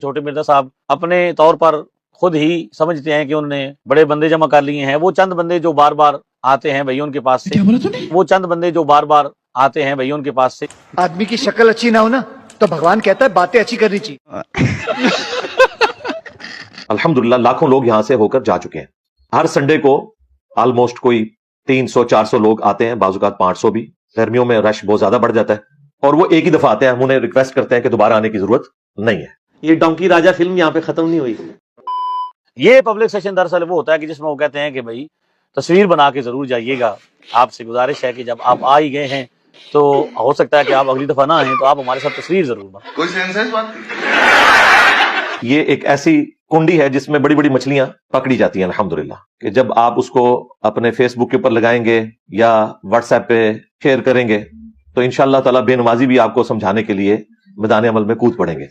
چھوٹے مرزا صاحب اپنے طور پر خود ہی سمجھتے ہیں کہ انہوں نے بڑے بندے جمع کر لیے ہیں. وہ چند بندے جو بار بار آتے ہیں بھائی ان کے پاس سے، وہ چند بندے جو بار بار آتے ہیں بھائی ان کے پاس سے. آدمی کی شکل اچھی نہ ہو نا تو بھگوان کہتا ہے باتیں اچھی کرنی چاہیے. الحمدللہ لاکھوں لوگ یہاں سے ہو کر جا چکے ہیں. ہر سنڈے کو آلموسٹ کوئی 300-400 لوگ آتے ہیں، بعض اوقات 500 بھی. گرمیوں میں رش بہت زیادہ بڑھ جاتا ہے اور وہ ایک ہی دفعہ آتے ہیں. ہم انہیں ریکویسٹ کرتے ہیں کہ دوبارہ آنے کی ضرورت نہیں ہے. یہ ڈونکی راجا فلم یہاں پہ ختم نہیں ہوئی. یہ پبلک سیشن دراصل وہ ہوتا ہے کہ جس میں وہ کہتے ہیں کہ بھائی تصویر بنا کے ضرور جائیے گا. آپ سے گزارش ہے کہ جب آپ آ ہی گئے ہیں تو ہو سکتا ہے کہ آپ اگلی دفعہ نہ آئیں تو آپ ہمارے ساتھ تصویر ضرور بنائیں. کوئی سینس بات. یہ ایک ایسی کنڈی ہے جس میں بڑی بڑی مچھلیاں پکڑی جاتی ہیں الحمدللہ، کہ جب آپ اس کو اپنے فیس بک کے اوپر لگائیں گے یا واٹس ایپ پہ شیئر کریں گے تو انشاءاللہ تعالیٰ بے نمازی بھی آپ کو سمجھانے کے لیے میدان عمل میں کود پڑیں گے.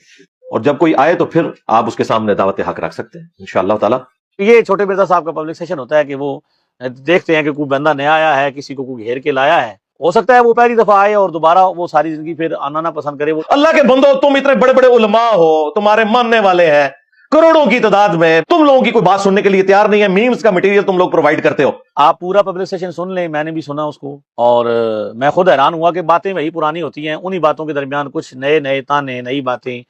اور جب کوئی آئے تو پھر آپ اس کے سامنے دعوت حق رکھ سکتے ہیں انشاءاللہ تعالیٰ. یہ چھوٹے مرزا صاحب کا پبلک سیشن ہوتا ہے کہ وہ دیکھتے ہیں کہ کوئی بندہ نیا آیا ہے، کسی کو کوئی گھیر کے لایا ہے. ہو سکتا ہے وہ پہلی دفعہ آئے اور دوبارہ وہ ساری زندگی پھر آنا نہ پسند کرے. وہ اللہ کے بندو، تم اتنے بڑے بڑے علماء ہو، تمہارے ماننے والے ہیں کروڑوں کی تعداد میں، تم لوگوں کی کوئی بات سننے کے لیے تیار نہیں ہے. میمز کا مٹیریل تم لوگ پرووائڈ کرتے ہو. آپ پورا پبلک سیشن سن لیں، میں نے بھی سنا اس کو اور میں خود حیران ہوا کہ باتیں وہی پرانی ہوتی ہیں، انہی باتوں کے درمیان کچھ نئے نئے تانے، نئی باتیں.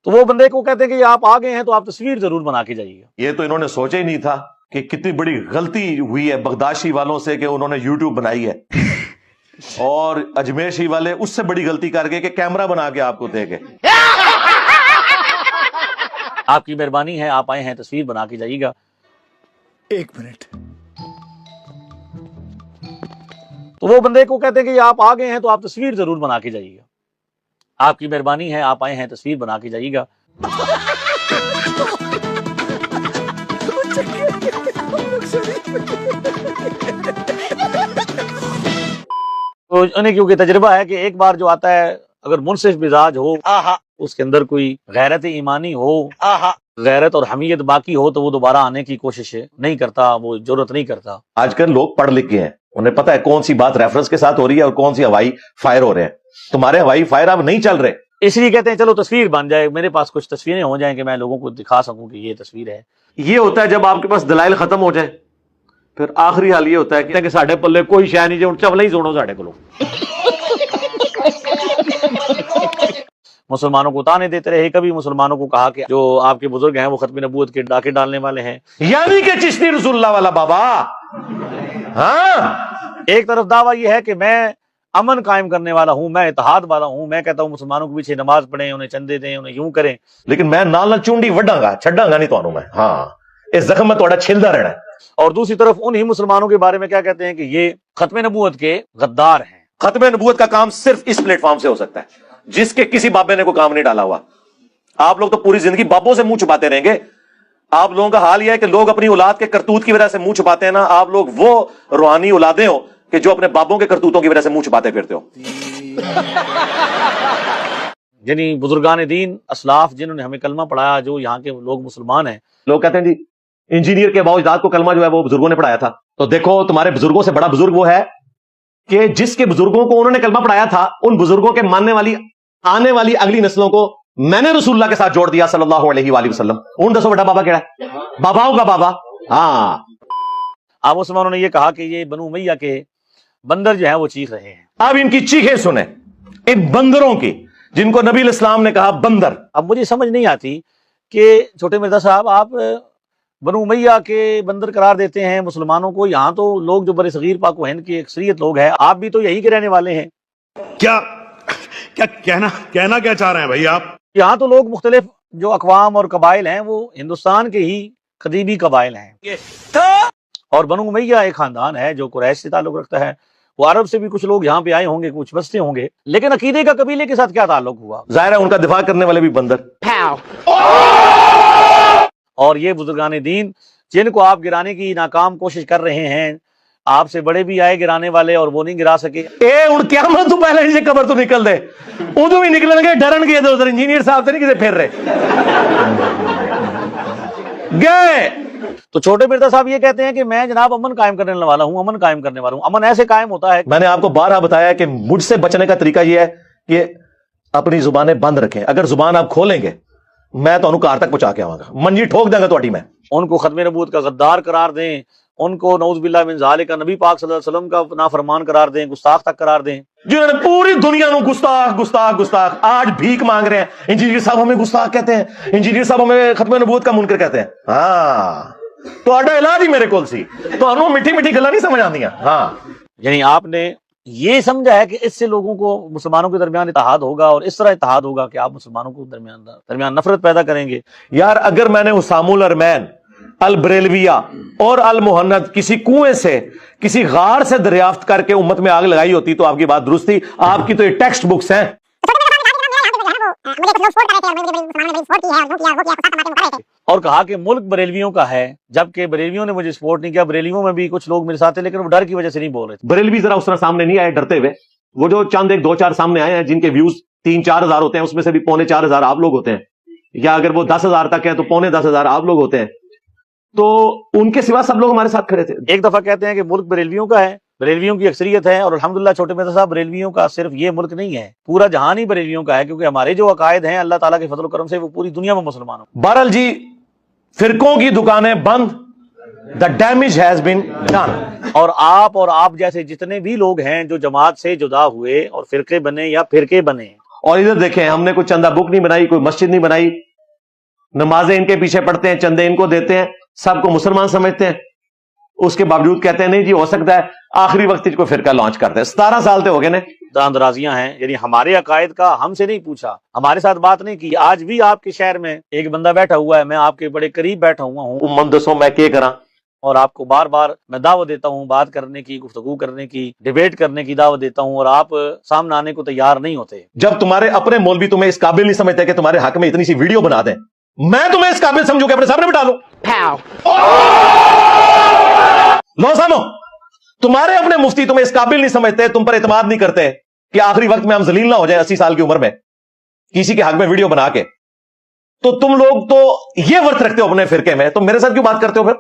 تو وہ بندے کو کہتے ہیں کہ آپ آ گئے ہیں تو آپ تصویر ضرور بنا کے جائیے گا. یہ تو انہوں نے سوچا ہی نہیں تھا کہ کتنی بڑی غلطی ہوئی ہے بغداشی والوں سے کہ انہوں نے یوٹیوب بنائی ہے، اور اجمیشی والے اس سے بڑی غلطی کر گئے کہ کیمرہ بنا کے آپ کو دے گئے. آپ کی مہربانی ہے، آپ آئے ہیں تصویر بنا کے جائیے گا. ایک منٹ. تو وہ بندے کو کہتے ہیں کہ آپ آ گئے ہیں تو آپ تصویر ضرور بنا کے جائیے گا. آپ کی مہربانی ہے، آپ آئے ہیں تصویر بنا کے جائیے گا. تو انہیں کیونکہ تجربہ ہے کہ ایک بار جو آتا ہے اگر منصف مزاج ہو، اس کے اندر کوئی غیرت ایمانی ہو، غیرت اور حمیت باقی ہو تو وہ دوبارہ آنے کی کوشش نہیں کرتا، وہ جرت نہیں کرتا. آج کل لوگ پڑھ لکھ گئے ہیں، انہیں پتہ ہے کون سی بات ریفرنس کے ساتھ ہو رہی ہے اور کون سی ہوائی فائر ہو رہے ہیں. تمہارے ہوائی فائر اب نہیں چل رہے، اس لیے کہتے ہیں چلو تصویر بن جائے، میرے پاس کچھ تصویریں ہو جائیں کہ میں لوگوں کو دکھا سکوں کہ یہ تصویر ہے. یہ ہوتا ہے جب آپ کے پاس دلائل ختم ہو جائے، پھر آخری حال یہ ہوتا ہے کہ ساڈے پلے کوئی شے نہیں جو چولا ہی سنو ساڈے کولوں. مسلمانوں کو تانے دیتے رہے، کبھی مسلمانوں کو کہا کہ جو آپ کے بزرگ ہیں وہ ختم نبوت کے ڈاکے ڈالنے والے ہیں. یعنی کہ چشتی رسول اللہ والا بابا. ہاں، ایک طرف دعویٰ یہ ہے کہ میں امن قائم کرنے والا ہوں، میں اتحاد والا ہوں، میں کہتا ہوں مسلمانوں کے پیچھے نماز پڑھیں، انہیں چندے دیں، انہیں یوں کریں، لیکن میں نال چونڈی وڈاں گا، چھڈاں گا نہیں تانوں میں. ہاں، اس زخم میں تھوڑا چھلدا رہنا ہے. اور دوسری طرف انہی مسلمانوں کے بارے میں کیا کہتے ہیں کہ یہ ختم نبوت کے غدار ہیں. ختم نبوت کا کام صرف اس پلیٹ فارم سے ہو سکتا ہے جس کے کسی بابے نے کوئی کام نہیں ڈالا ہوا. آپ لوگ تو پوری زندگی بابوں سے منہ چھپاتے رہیں گے. آپ لوگوں کا حال یہ ہے کہ لوگ اپنی اولاد کے کرتوت کی وجہ سے منہ چھپاتے ہیں نا. آپ لوگ وہ روحانی اولادیں ہو کہ جو اپنے بابوں کے کرتوتوں کی وجہ سے منہ چھپاتے پھرتے ہو. یعنی بزرگان دین اسلاف جنہوں نے ہمیں کلمہ پڑھایا، جو یہاں کے لوگ مسلمان ہیں. لوگ کہتے ہیں جی انجینئر کے باوجداد کو کلمہ جو ہے وہ بزرگوں نے پڑھایا تھا. تو دیکھو تمہارے بزرگوں سے بڑا بزرگ وہ ہے کہ جس کے بزرگوں کو انہوں نے کلمہ پڑھایا تھا، ان بزرگوں کے ماننے والی آنے والی اگلی نسلوں کو میں نے رسول اللہ کے ساتھ جوڑ دیا صلی اللہ علیہ وآلہ وسلم. ان دسو بڑا بابا کیڑا ہے؟ باباؤں کا بابا. ہاں، آپ مسلمانوں نے یہ کہا کہ یہ بنو امیہ کے بندر جو ہیں وہ چیخ رہے ہیں. اب ان کی چیخیں سنیں، ان بندروں کی جن کو نبی الاسلام نے کہا بندر. اب مجھے سمجھ نہیں آتی کہ چھوٹے مرزا صاحب آپ بنو امیہ کے بندر قرار دیتے ہیں مسلمانوں کو. یہاں تو لوگ جو بر صغیر پاک و ہند کی اکثریت لوگ ہیں، آپ بھی تو یہی کے رہنے والے ہیں. کیا کہنا کیا چاہ رہے ہیں بھائی آپ؟ یہاں تو لوگ مختلف جو اقوام اور قبائل ہیں وہ ہندوستان کے ہی قدیمی قبائل ہیں. اور بنو امیہ ایک خاندان ہے جو قریش سے تعلق رکھتا ہے. وہ عرب سے بھی کچھ لوگ یہاں پہ آئے ہوں گے، کچھ بستے ہوں گے، لیکن عقیدے کا قبیلے کے ساتھ کیا تعلق ہوا؟ ظاہر ہے ان کا دفاع کرنے والے بھی بندر. اور یہ بزرگان دین جن کو آپ گرانے کی ناکام کوشش کر رہے ہیں، آپ سے بڑے بھی آئے گرانے والے اور وہ نہیں گرا سکے. ان قیامت تو پہلے ہی قبر تو نکل دے، ادو بھی نکلن گے، ڈرن گے ادھر ادھر. انجینئر صاحب سے نہیں کسی پھر رہے گئے. تو چھوٹے مرزا صاحب یہ کہتے ہیں کہ میں جناب امن قائم کرنے والا ہوں، امن قائم کرنے والا ہوں. امن ایسے قائم ہوتا ہے، میں نے آپ کو بارہا بتایا کہ مجھ سے بچنے کا طریقہ یہ ہے کہ اپنی زبانیں بند رکھیں. اگر زبان آپ کھولیں گے میں تو انہوں کار تک پہنچا کے آواں گا, منجی ٹھوک دیں گا تہاڈی میں. ان کو ختم نبوت کا غدار قرار دیں, ان کو نعوذ باللہ من ذالک نبی پاک صلی اللہ علیہ وسلم کا نافرمان قرار دیں, گستاخ تک قرار دیں, جنہوں نے پوری دنیا نو گستاخ گستاخ گستاخ آج بھیک مانگ رہے ہیں. انجینئر صاحب ہمیں گستاخ کہتے ہیں, انجینئر صاحب ہمیں ختم نبوت کا منکر کہتے ہیں. ہاں تہاڈا علاج ہی میرے کول سی, تہانوں میٹھی میٹھی گلاں نہیں سمجھ آندیاں. ہاں یعنی آپ نے یہ سمجھا ہے کہ اس سے لوگوں کو مسلمانوں کے درمیان اتحاد ہوگا, اور اس طرح اتحاد ہوگا کہ آپ مسلمانوں کو درمیان نفرت پیدا کریں گے. یار اگر میں نے اسام الارمین, البریلویہ اور المہند کسی کنویں سے کسی غار سے دریافت کر کے امت میں آگ لگائی ہوتی تو آپ کی بات درست تھی. آپ کی تو یہ ٹیکسٹ بکس ہیں. اور کہا کہ ملک بریلویوں کا ہے, جبکہ بریلویوں نے مجھے سپورٹ نہیں کیا. بریلویوں میں بھی کچھ لوگ میرے ساتھ تھے لیکن وہ ڈر کی وجہ سے نہیں بول رہے تھے. بریلوی ذرا اس طرح سامنے نہیں آئے ڈرتے ہوئے. وہ جو چند ایک 2-4 سامنے آئے ہیں جن کے ویوز 3-4 ہزار ہوتے ہیں, اس میں سے بھی 3.25 ہزار آپ لوگ ہوتے ہیں, یا اگر وہ 10,000 تک ہے تو 10.25 ہزار آپ لوگ ہوتے ہیں. تو ان کے سوا سب لوگ ہمارے ساتھ کھڑے تھے. ایک دفعہ کہتے ہیں کہ ملک بریلویوں کا ہے, بریلویوں کی اکثریت ہے, اور الحمدللہ چھوٹے مرزا صاحب بریلویوں کا صرف یہ ملک نہیں ہے, پورا جہان ہی بریلویوں کا ہے, کیونکہ ہمارے جو عقائد ہیں اللہ تعالیٰ کے فضل و کرم سے وہ پوری دنیا میں مسلمانوں. بہرحال جی فرقوں کی دکانیں بند, the damage has been done. اور آپ جیسے جتنے بھی لوگ ہیں جو جماعت سے جدا ہوئے اور فرقے بنے یا فرقے بنے, اور ادھر دیکھیں ہم نے کوئی چندہ بک نہیں بنائی, کوئی مسجد نہیں بنائی, نمازیں ان کے پیچھے پڑھتے ہیں, چندے ان کو دیتے ہیں, سب کو مسلمان سمجھتے ہیں, اس کے باوجود کہتے ہیں نہیں جی ہو سکتا ہے آخری وقت کوئی فرقہ لانچ کرتے ہیں. 17 سال تے ہو گئے نے. اندرازیاں ہیں, یعنی ہمارے عقائد کا ہم سے نہیں پوچھا, ہمارے ساتھ بات نہیں کی. آج بھی آپ کے شہر میں ایک بندہ بیٹھا ہوا ہے, میں آپ کے بڑے قریب بیٹھا ہوا ہوں, من دسو میں کیا کراں, اور آپ کو بار بار میں دعوت دیتا ہوں بات کرنے کی, گفتگو کرنے کی, ڈیبیٹ کرنے کی دعوت دیتا ہوں, اور آپ سامنے آنے کو تیار نہیں ہوتے. جب تمہارے اپنے مولوی تمہیں اس قابل نہیں سمجھتے کہ تمہارے حق میں اتنی سی ویڈیو بنا دیں, میں تمہیں اس قابل سمجھوں کہ اپنے سامنے بٹھا لوں. لو سامو, تمہارے اپنے مفتی تمہیں اس قابل نہیں سمجھتے, تم پر اعتماد نہیں کرتے کہ آخری وقت میں ہم ذلیل نہ ہو جائیں 80 سال کی عمر میں کسی کے حق میں ویڈیو بنا کے. تو تم لوگ تو یہ ورت رکھتے ہو اپنے فرقے میں, تو میرے ساتھ کیوں بات کرتے ہو پھر؟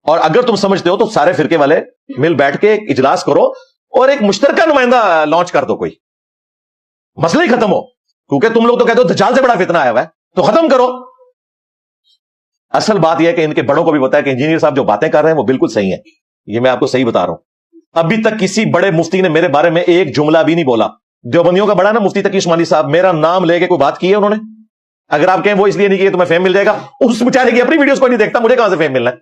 اور اگر تم سمجھتے ہو تو سارے فرقے والے مل بیٹھ کے ایک اجلاس کرو اور ایک مشترکہ نمائندہ لانچ کر دو, کوئی مسئلہ ہی ختم ہو. کیونکہ تم لوگ تو کہتے ہو دجال سے بڑا فتنہ آیا ہوا ہے, تو ختم کرو. اصل بات یہ ہے کہ ان کے بڑوں کو بھی پتا ہے کہ انجینئر صاحب جو باتیں کر رہے ہیں وہ بالکل صحیح ہیں. یہ میں آپ کو صحیح بتا رہا ہوں. ابھی تک کسی بڑے مفتی نے میرے بارے میں ایک جملہ بھی نہیں بولا. دیوبندیوں کا بڑا نا مفتی تقی عثمانی صاحب, میرا نام لے کے کوئی بات کی ہے انہوں نے؟ اگر آپ کہیں وہ اس لیے نہیں کی تمہیں فیم مل جائے گا, اس بیچارے کی اپنی ویڈیوز کو نہیں دیکھتا, مجھے کہاں سے فیم ملنا ہے؟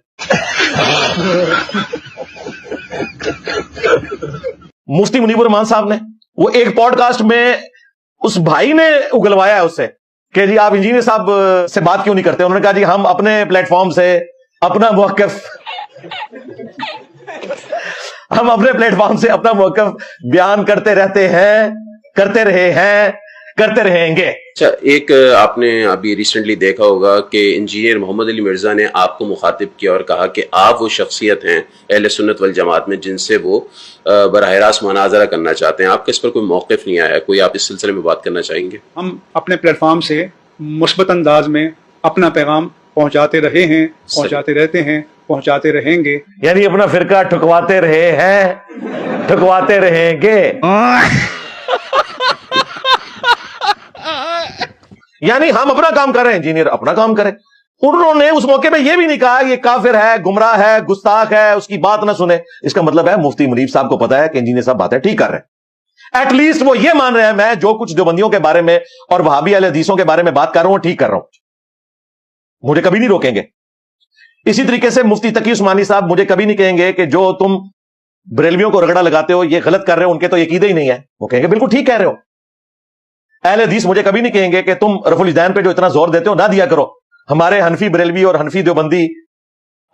مفتی منیب الرحمان صاحب نے وہ ایک پوڈ کاسٹ میں اس بھائی نے اگلوایا ہے اس سے کہ جی آپ انجینئر صاحب سے بات کیوں نہیں کرتے. انہوں نے کہا جی ہم اپنے پلیٹ فارم سے اپنا موقف بیان کرتے رہتے ہیں, کرتے رہے ہیں, کرتے رہیں گے. اچھا, ایک آپ نے ابھی ریسنٹلی دیکھا ہوگا کہ انجینئر محمد علی مرزا نے آپ کو مخاطب کیا اور کہا کہ آپ وہ شخصیت ہیں اہل سنت والجماعت میں جن سے وہ براہ راست مناظرہ کرنا چاہتے ہیں. آپ کا اس پر کوئی موقف نہیں آیا, کوئی آپ اس سلسلے میں بات کرنا چاہیں گے؟ ہم اپنے پلیٹ فارم سے مثبت انداز میں اپنا پیغام پہنچاتے رہے ہیں, پہنچاتے رہتے ہیں, پہنچاتے رہیں گے. یعنی اپنا فرقہ ٹھکواتے رہے ہیں, ٹھکواتے رہیں گے. یعنی ہم اپنا کام کر رہے ہیں, انجینئر اپنا کام کریں. انہوں نے اس موقع میں یہ بھی نہیں کہا یہ کافر ہے, گمراہ ہے, گستاخ ہے, اس کی بات نہ سنیں. اس کا مطلب ہے مفتی منیب صاحب کو پتا ہے کہ انجینئر صاحب باتیں ٹھیک کر رہے ہیں. ایٹ لیسٹ وہ یہ مان رہے ہیں میں جو کچھ دیوبندیوں کے بارے میں اور وہابی اہل حدیثوں کے بارے میں بات کر رہا ہوں ٹھیک کر رہا ہوں. مجھے کبھی نہیں روکیں گے. اسی طریقے سے مفتی تقی عثمانی صاحب مجھے کبھی نہیں کہیں گے کہ جو تم بریلویوں کو رگڑا لگاتے ہو یہ غلط کر رہے ہو, ان کے تو عقیدہ ہی نہیں ہے. وہ کہیں گے بالکل ٹھیک کہہ رہے ہو. اہل حدیث مجھے کبھی نہیں کہیں گے کہ تم رفع الیدین پہ جو اتنا زور دیتے ہو نہ دیا کرو. ہمارے حنفی بریلوی اور حنفی دیوبندی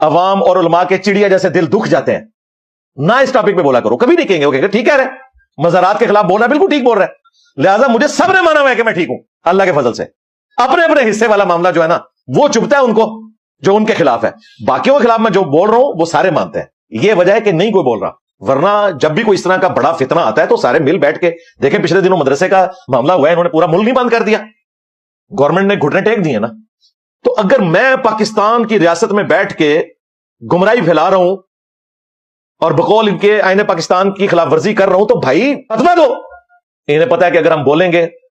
عوام اور علماء کے چڑیا جیسے دل دکھ جاتے ہیں, نہ اس ٹاپک پہ بولا کرو. کبھی نہیں کہیں گے. وہ کہیں گے ٹھیک کہہ رہے, مزارات کے خلاف بول رہا ہے, بالکل ٹھیک بول رہا ہے. لہٰذا مجھے سب نے مانا ہوا ہے کہ میں ٹھیک ہوں اللہ کے فضل سے. اپنے اپنے حصے والا معاملہ جو ہے نا وہ چبھتا ہے ان کو جو ان کے خلاف ہے. باقیوں کے خلاف میں جو بول رہا ہوں وہ سارے مانتے ہیں. یہ وجہ ہے کہ نہیں کوئی بول رہا. ورنہ جب بھی کوئی اس طرح کا بڑا فتنہ آتا ہے تو سارے مل بیٹھ کے دیکھیں. پچھلے دنوں مدرسے کا معاملہ ہوا ہے, انہوں نے پورا ملک نہیں بند کر دیا, گورنمنٹ نے گھٹنے ٹیک دیے نا. تو اگر میں پاکستان کی ریاست میں بیٹھ کے گمراہی پھیلا رہا ہوں اور بقول ان کے آئین پاکستان کی خلاف ورزی کر رہا ہوں تو بھائی فتویٰ دو. انہیں پتا ہے کہ اگر ہم بولیں گے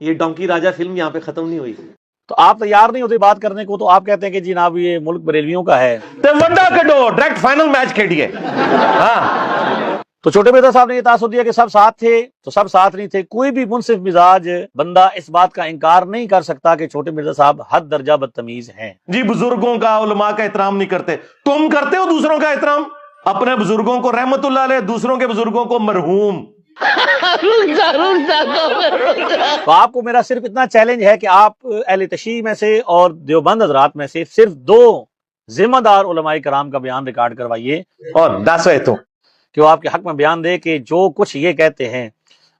یہ ڈونکی راجا فلم یہاں پہ ختم نہیں ہوئی. تو آپ تیار نہیں ہوتے بات کرنے کو, تو آپ کہتے ہیں کہ جناب یہ ملک بریلویوں کا ہے. تے وڈا کڈو ڈائریکٹ فائنل میچ کھیڈیے. ہاں تو چھوٹے مرزا صاحب نے یہ تاثر دیا کہ سب ساتھ تھے, تو سب ساتھ نہیں تھے. کوئی بھی منصف مزاج بندہ اس بات کا انکار نہیں کر سکتا کہ چھوٹے مرزا صاحب حد درجہ بدتمیز ہیں. جی, بزرگوں کا علماء کا احترام نہیں کرتے. تم کرتے ہو دوسروں کا احترام, اپنے بزرگوں کو رحمت اللہ علیہ, دوسروں کے بزرگوں کو مرحوم. تو آپ کو میرا صرف اتنا چیلنج ہے کہ آپ اہل تشیع میں سے اور دیوبند حضرات میں سے صرف 2 ذمہ دار علماء کرام کا بیان ریکارڈ کروائیے, اور 10 ایتوں کہ وہ آپ کے حق میں بیان دے کہ جو کچھ یہ کہتے ہیں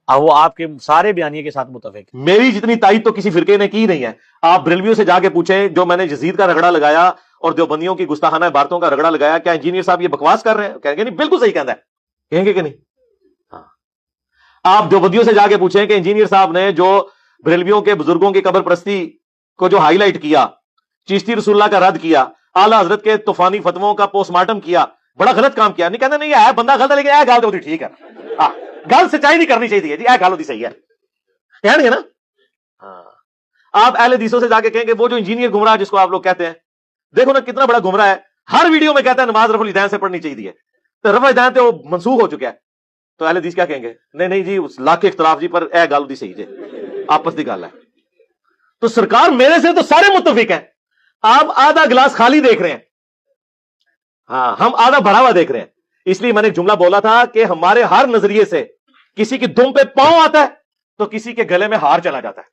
وہ آپ کے سارے بیانیے کے ساتھ متفق. میری جتنی تائید تو کسی فرقے نے کی نہیں ہے. آپ بریلویوں سے جا کے پوچھیں, جو میں نے یزید کا رگڑا لگایا اور دیوبندیوں کی گستاخانہ عبارتوں کا رگڑا لگایا, کیا انجینئر صاحب یہ بکواس کر رہے ہیں؟ کہیں گے نہیں, بالکل صحیح کہتا ہے. کہیں گے کہ نہیں؟ ہاں. آپ دیوبندیوں سے جا کے پوچھیں کہ انجینئر صاحب نے جو بریلویوں کے بزرگوں کی قبر پرستی کو جو ہائی لائٹ کیا, چشتی رسول اللہ کا رد کیا, اعلیٰ حضرت کے طوفانی فتووں کا پوسٹ مارٹم کیا, بڑا غلط کام کیا. نہیں کہتے نہیں ہے بندہ غلط ہے, لیکن اے گل تو ٹھیک ہے, گل سچائی نہیں کرنی چاہیے جی, اے گل ہوتی صحیح ہے, کہیں گے نا. ہاں, آپ اہل حدیثوں سے جا کے کہیں گے وہ جو انجینئر گمراہ جس کو آپ لوگ کہتے ہیں, دیکھو نا کتنا بڑا گمراہ ہے, ہر ویڈیو میں کہتا ہے نماز رفع الیدین سے پڑھنی چاہیے, تو رفع الیدین تو منسوخ ہو چکا ہے. تو اہل حدیث کیا کہیں گے؟ نہیں جی, اس لاکھ اختلاف جی, پر اے گل ہوتی صحیح جی, آپس کی گل ہے. تو سرکار میرے سے تو سارے متفق ہیں. آپ آدھا گلاس خالی دیکھ رہے ہیں, ہاں ہم آدھا بھرا ہوا دیکھ رہے ہیں. اس لیے میں نے ایک جملہ بولا تھا کہ ہمارے ہر نظریے سے کسی کی دم پہ پاؤں آتا ہے تو کسی کے گلے میں ہار چلا جاتا ہے.